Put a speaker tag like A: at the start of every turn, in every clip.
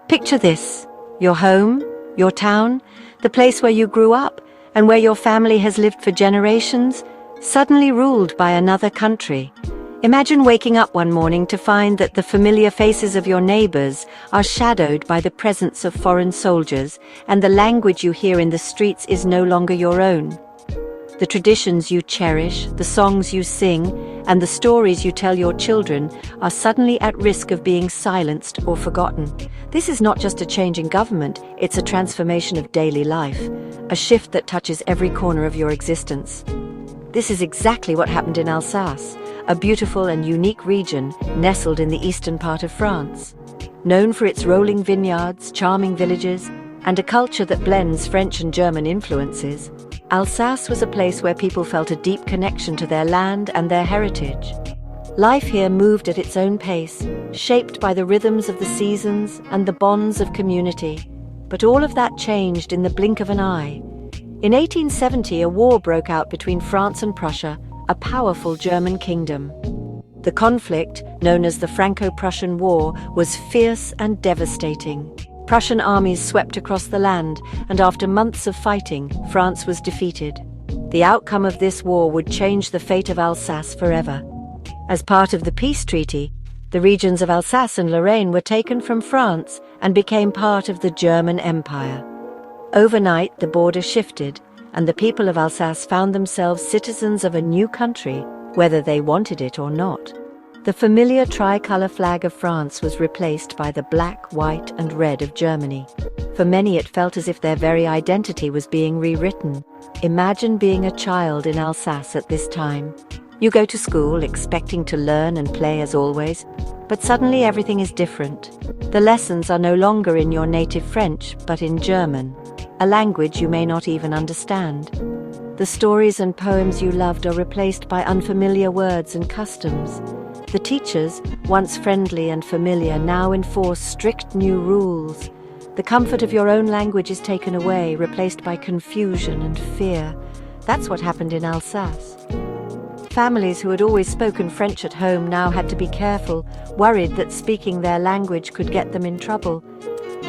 A: Picture this: your home, your town, the place where you grew up and where your family has lived for generations, suddenly ruled by another country. Imagine waking up one morning to find that the familiar faces of your neighbors are shadowed by the presence of foreign soldiers, and the language you hear in the streets is no longer your own. The traditions you cherish, the songs you sing, and the stories you tell your children are suddenly at risk of being silenced or forgotten. This is not just a change in government, it's a transformation of daily life, a shift that touches every corner of your existence. This is exactly what happened in Alsace, a beautiful and unique region nestled in the eastern part of France. Known for its rolling vineyards, charming villages, and a culture that blends French and German influences, Alsace was a place where people felt a deep connection to their land and their heritage. Life here moved at its own pace, shaped by the rhythms of the seasons and the bonds of community. But all of that changed in the blink of an eye. In 1870, a war broke out between France and Prussia, a powerful German kingdom. The conflict, known as the Franco-Prussian War, was fierce and devastating. Prussian armies swept across the land, and after months of fighting, France was defeated. The outcome of this war would change the fate of Alsace forever. As part of the peace treaty, the regions of Alsace and Lorraine were taken from France and became part of the German Empire. Overnight, the border shifted, and the people of Alsace found themselves citizens of a new country, whether they wanted it or not. The familiar tricolour flag of France was replaced by the black, white, and red of Germany. For many, it felt as if their very identity was being rewritten. Imagine being a child in Alsace at this time. You go to school expecting to learn and play as always, but suddenly everything is different. The lessons are no longer in your native French, but in German, a language you may not even understand. The stories and poems you loved are replaced by unfamiliar words and customs. The teachers, once friendly and familiar, now enforce strict new rules. The comfort of your own language is taken away, replaced by confusion and fear. That's what happened in Alsace. Families who had always spoken French at home now had to be careful, worried that speaking their language could get them in trouble.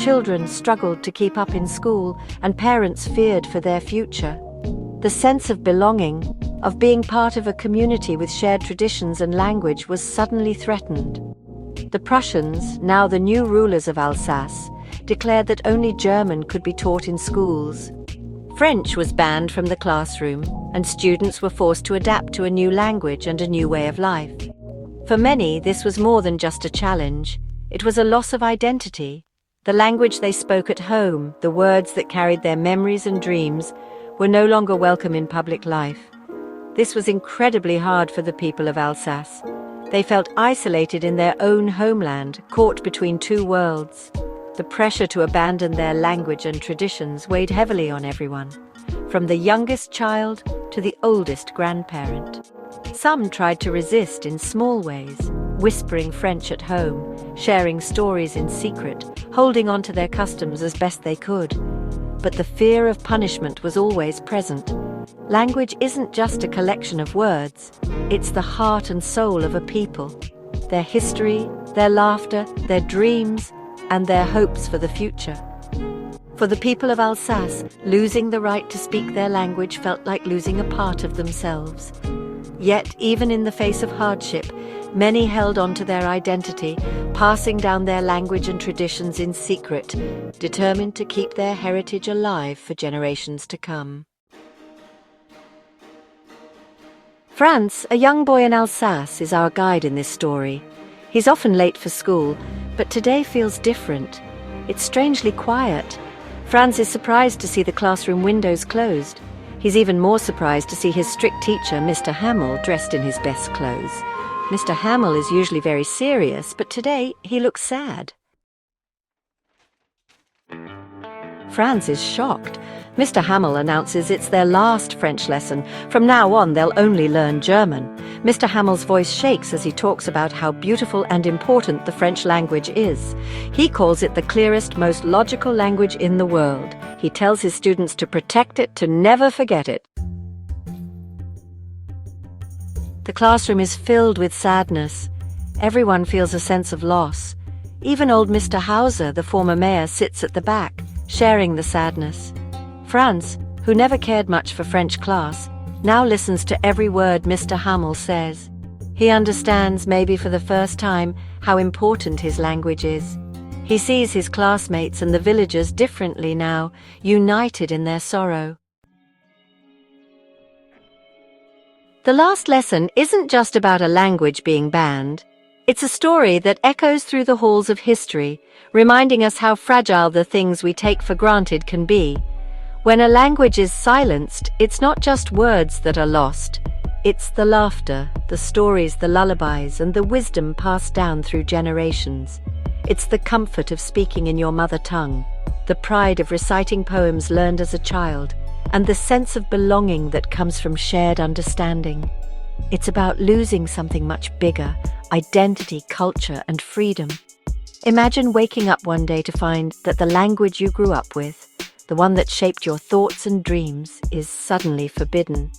A: Children struggled to keep up in school, and parents feared for their future. The sense of belonging, of being part of a community with shared traditions and language, was suddenly threatened. The Prussians, now the new rulers of Alsace, declared that only German could be taught in schools. French was banned from the classroom, and students were forced to adapt to a new language and a new way of life. For many, this was more than just a challenge. It was a loss of identity. The language they spoke at home, the words that carried their memories and dreams, were no longer welcome in public life. This was incredibly hard for the people of Alsace. They felt isolated in their own homeland, caught between two worlds. The pressure to abandon their language and traditions weighed heavily on everyone, from the youngest child to the oldest grandparent. Some tried to resist in small ways, whispering French at home, sharing stories in secret, holding on to their customs as best they could. But the fear of punishment was always present. Language isn't just a collection of words, it's the heart and soul of a people. Their history, their laughter, their dreams, and their hopes for the future. For the people of Alsace, losing the right to speak their language felt like losing a part of themselves. Yet, even in the face of hardship, many held on to their identity, passing down their language and traditions in secret, determined to keep their heritage alive for generations to come. Franz, a young boy in Alsace, is our guide in this story. He's often late for school, but today feels different. It's strangely quiet. Franz is surprised to see the classroom windows closed. He's even more surprised to see his strict teacher, Mr. Hamel, dressed in his best clothes. Mr. Hamel is usually very serious, but today he looks sad. Franz is shocked. Mr. Hamel announces it's their last French lesson. From now on, they'll only learn German. Mr. Hamel's voice shakes as he talks about how beautiful and important the French language is. He calls it the clearest, most logical language in the world. He tells his students to protect it, to never forget it. The classroom is filled with sadness. Everyone feels a sense of loss. Even old Mr. Hauser, the former mayor, sits at the back, sharing the sadness. Franz, who never cared much for French class, now listens to every word Mr. Hamel says. He understands, maybe for the first time, how important his language is. He sees his classmates and the villagers differently now, united in their sorrow. The last lesson isn't just about a language being banned. It's a story that echoes through the halls of history, reminding us how fragile the things we take for granted can be. When a language is silenced, it's not just words that are lost. It's the laughter, the stories, the lullabies, and the wisdom passed down through generations. It's the comfort of speaking in your mother tongue, the pride of reciting poems learned as a child, and the sense of belonging that comes from shared understanding. It's about losing something much bigger: identity, culture, and freedom. Imagine waking up one day to find that the language you grew up with, the one that shaped your thoughts and dreams, is suddenly forbidden.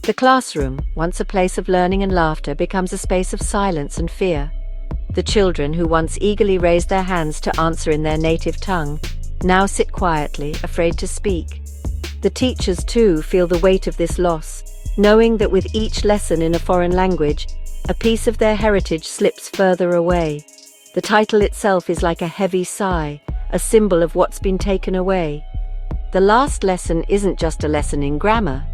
A: The classroom, once a place of learning and laughter, becomes a space of silence and fear. The children who once eagerly raised their hands to answer in their native tongue now sit quietly, afraid to speak. The teachers, too, feel the weight of this loss, knowing that with each lesson in a foreign language, a piece of their heritage slips further away. The title itself is like a heavy sigh, a symbol of what's been taken away. The last lesson isn't just a lesson in grammar.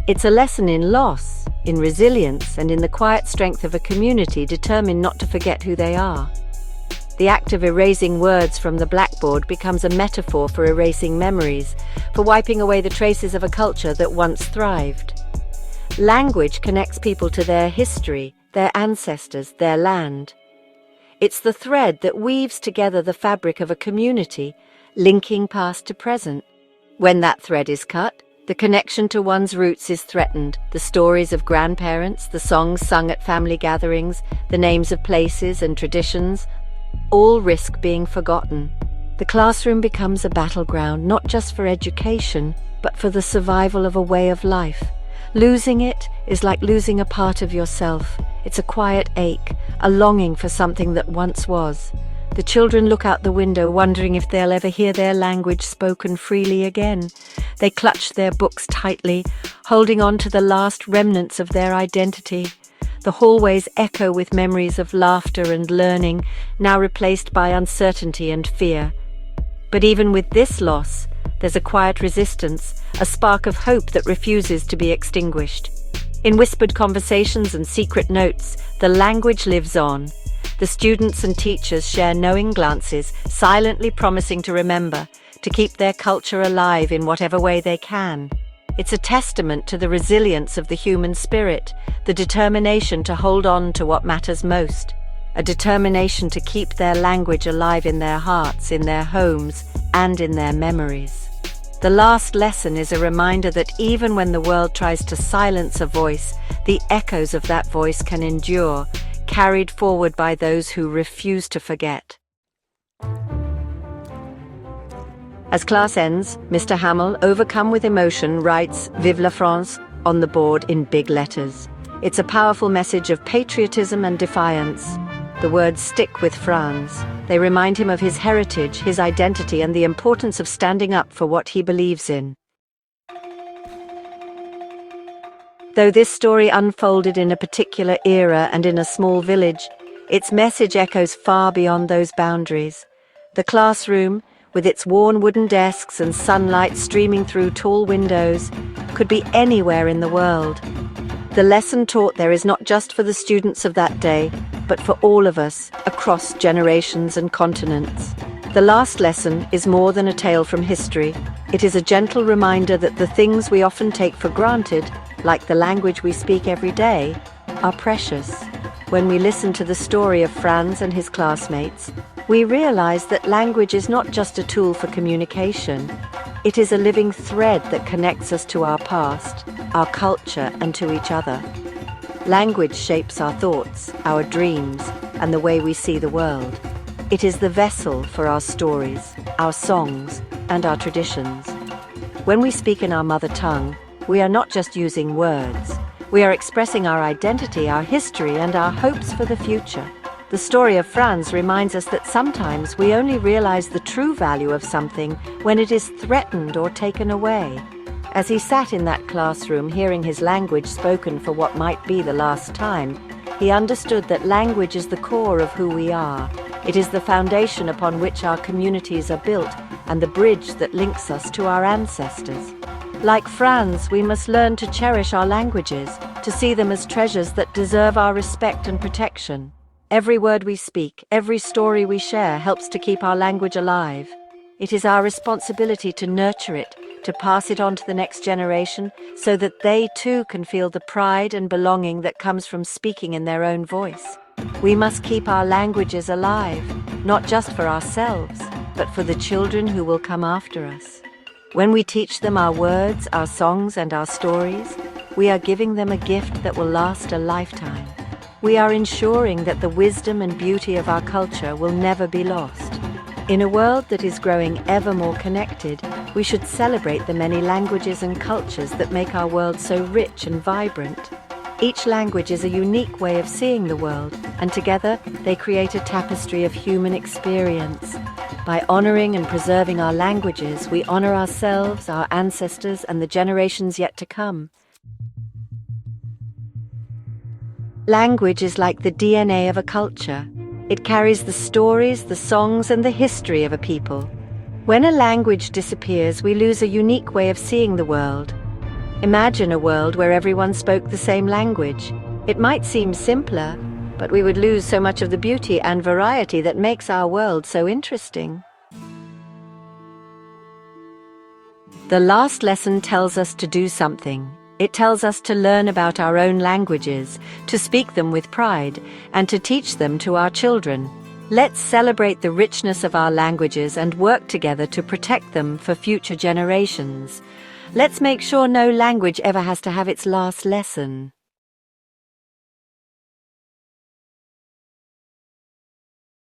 A: It's a lesson in loss, in resilience, and in the quiet strength of a community determined not to forget who they are. The act of erasing words from the blackboard becomes a metaphor for erasing memories, for wiping away the traces of a culture that once thrived. Language connects people to their history, their ancestors, their land. It's the thread that weaves together the fabric of a community, linking past to present. When that thread is cut, the connection to one's roots is threatened. The stories of grandparents, the songs sung at family gatherings, the names of places and traditions, all risk being forgotten. The classroom becomes a battleground not just for education, but for the survival of a way of life. Losing it is like losing a part of yourself. It's a quiet ache, a longing for something that once was. The children look out the window, wondering if they'll ever hear their language spoken freely again. They clutch their books tightly, holding on to the last remnants of their identity. The hallways echo with memories of laughter and learning, now replaced by uncertainty and fear. But even with this loss, there's a quiet resistance, a spark of hope that refuses to be extinguished. In whispered conversations and secret notes, the language lives on. The students and teachers share knowing glances, silently promising to remember, to keep their culture alive in whatever way they can. It's a testament to the resilience of the human spirit, the determination to hold on to what matters most, a determination to keep their language alive in their hearts, in their homes, and in their memories. The last lesson is a reminder that even when the world tries to silence a voice, the echoes of that voice can endure, carried forward by those who refuse to forget. As class ends, Mr. Hamel, overcome with emotion, writes "Vive la France" on the board in big letters. It's a powerful message of patriotism and defiance. The words stick with Franz. They remind him of his heritage, his identity, and the importance of standing up for what he believes in. Though this story unfolded in a particular era and in a small village, its message echoes far beyond those boundaries. The classroom, with its worn wooden desks and sunlight streaming through tall windows, could be anywhere in the world. The lesson taught there is not just for the students of that day, but for all of us, across generations and continents. The last lesson is more than a tale from history. It is a gentle reminder that the things we often take for granted, like the language we speak every day, are precious. When we listen to the story of Franz and his classmates, we realize that language is not just a tool for communication. It is a living thread that connects us to our past, our culture, and to each other. Language shapes our thoughts, our dreams, and the way we see the world. It is the vessel for our stories, our songs, and our traditions. When we speak in our mother tongue, we are not just using words. We are expressing our identity, our history, and our hopes for the future. The story of Franz reminds us that sometimes we only realize the true value of something when it is threatened or taken away. As he sat in that classroom hearing his language spoken for what might be the last time, he understood that language is the core of who we are. It is the foundation upon which our communities are built and the bridge that links us to our ancestors. Like Franz, we must learn to cherish our languages, to see them as treasures that deserve our respect and protection. Every word we speak, every story we share helps to keep our language alive. It is our responsibility to nurture it, to pass it on to the next generation, so that they too can feel the pride and belonging that comes from speaking in their own voice. We must keep our languages alive, not just for ourselves, but for the children who will come after us. When we teach them our words, our songs, and our stories, we are giving them a gift that will last a lifetime. We are ensuring that the wisdom and beauty of our culture will never be lost. In a world that is growing ever more connected, we should celebrate the many languages and cultures that make our world so rich and vibrant. Each language is a unique way of seeing the world, and together they create a tapestry of human experience. By honoring and preserving our languages, we honor ourselves, our ancestors, and the generations yet to come. Language is like the DNA of a culture. It carries the stories, the songs, and the history of a people. When a language disappears, we lose a unique way of seeing the world. Imagine a world where everyone spoke the same language. It might seem simpler, but we would lose so much of the beauty and variety that makes our world so interesting. The last lesson tells us to do something. It tells us to learn about our own languages, to speak them with pride, and to teach them to our children. Let's celebrate the richness of our languages and work together to protect them for future generations. Let's make sure no language ever has to have its last lesson.